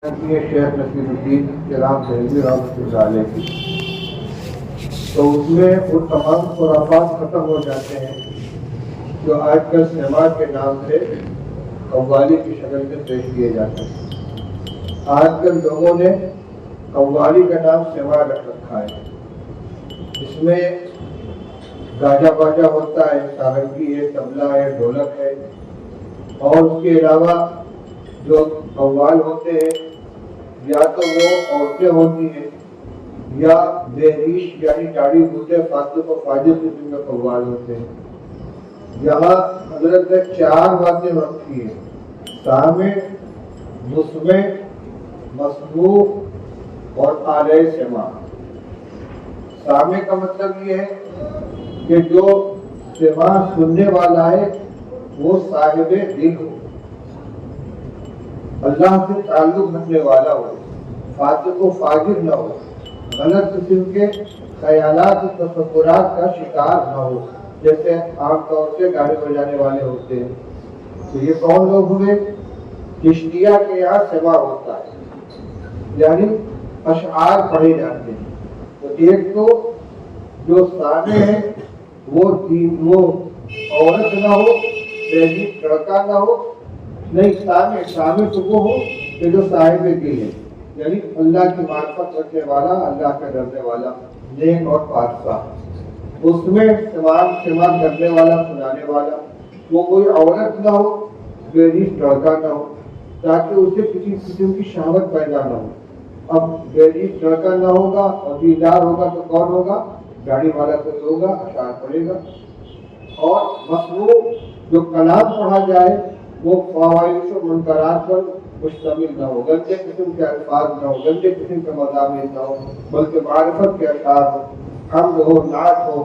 شیخ نصیر الدین کرام دہلوی رحمۃ اللہ علیہ کی، تو اس میں وہ تمام خرافات ختم ہو جاتے ہیں جو آج کل سیما کے نام سے قوالی کی شکل میں پیش کیے جاتے ہیں۔ آج کل لوگوں نے قوالی کا نام سیما رکھ رکھا ہے۔ اس میں گاجا باجا ہوتا ہے، سارنگی ہے، طبلہ ہے، ڈھولک ہے، اور اس کے علاوہ جو قوال ہوتے ہیں یا تو وہ عورتیں ہوتی ہیں یا بہریش یعنی داڑھی بوتے فاسق و فاجر قسم کے قوال ہوتے ہیں۔ یہاں حضرت نے 4 باتیں رکھی ہیں: سامع، مسمع، مسموع اور آلہ سماع۔ سامع کا مطلب یہ ہے کہ جو سماع سننے والا ہے وہ صاحب دل ہو، اللہ سے تعلق رکھنے والا ہو، فاسق و فاجر نہ ہو، غلط قسم کے خیالات و تصورات کا شکار نہ ہو، جیسے عام طور سے گاڑی بجانے والے ہوتے ہیں۔ تو یہ کون لوگ ہوئے؟ چشتیہ کے یہاں سماع ہوتا ہے، یعنی اشعار پڑھے جاتے ہیں۔ تو ایک تو جو سامع ہے وہ عورت نہ ہو، پہلی لڑکا نہ ہو، نہیں، سامع تو وہ ہو کہ جو صاحب دل ہے، یعنی اللہ کی معرفت رکھنے والا، اللہ کا ڈرنے والا، نیک اور پاکیزہ۔ اس میں سماع کرنے والا، سنانے والا، وہ کوئی عورت نہ ہو، بہریش لڑکا نہ ہو، تاکہ اسے کسی قسم کی شہوت پیدا نہ ہو۔ اب بہریش لڑکا نہ ہوگا اور دیندار ہوگا تو کون ہوگا؟ گاڑی والا کوئی ہوگا، اشعار پڑھے گا۔ اور مسموع جو کلام پڑھا جائے وہ فواحش و منکرات پر مشتمل نہ ہو، گندے قسم کے الفاظ نہ ہو، گندے قسم کے مضامین نہ ہو، بلکہ معرفت کے اشعار ہو، حمد ہو، نعت ہو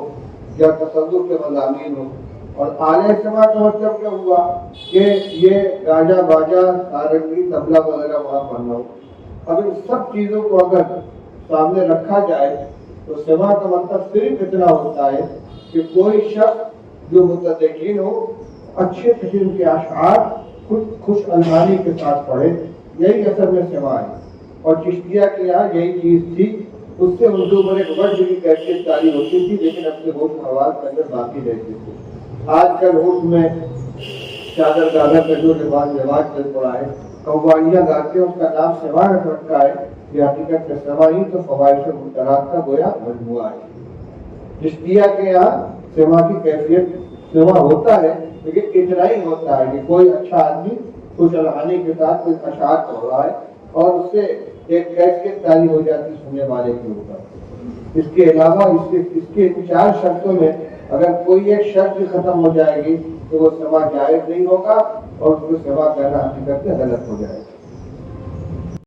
یا تصوف کے مضامین ہو۔ اور آلہ سماع کا مطلب کیا ہوا کہ یہ گاجا باجا، سارنگی، طبلہ وغیرہ وہاں پڑھنا ہو۔ اب ان سب چیزوں کو اگر سامنے رکھا جائے تو سماع کا مطلب صرف اتنا ہوتا ہے کہ کوئی شخص جو متدین ہو اچھے قسم کے اشعار خوش الحانی کے ساتھ پڑھے، یہی اصل میں سماع ہے۔ اور چشتیہ کے یہاں یہی چیز تھی، اس سے اردو پر ایک وجہ کی کیفیت جاری ہوتی تھی، لیکن اپنے ہوش و حواس کے اندر باقی رہتی تھی۔ آج کل ہوش میں چادر دادا کا جو رواج چل پڑا ہے، قوالیاں گاتے ہیں، اس کا نام سماع رکھ رکھا ہے۔ یہ حقیقت میں سماع ہی تو فواحش و منکرات کا گویا مجموعہ ہے۔ چشتیہ کے یہاں سماع کی کیفیت سماع ہوتا ہے، لیکن اتنا ہی ہوتا ہے کہ کوئی اچھا آدمی خوش الحانی کے ساتھ کوئی اشعار پڑھ رہا ہے اور اس سے ایک کیفیت تاری ہو جاتی سننے والے کے اوپر۔ اس کے علاوہ اس کے 4 شرطوں میں اگر کوئی ایک شرط بھی ختم ہو جائے گی تو وہ سماع جائز نہیں ہوگا اور اس کو سماع کرنا حقیقت میں غلط ہو جائے گا۔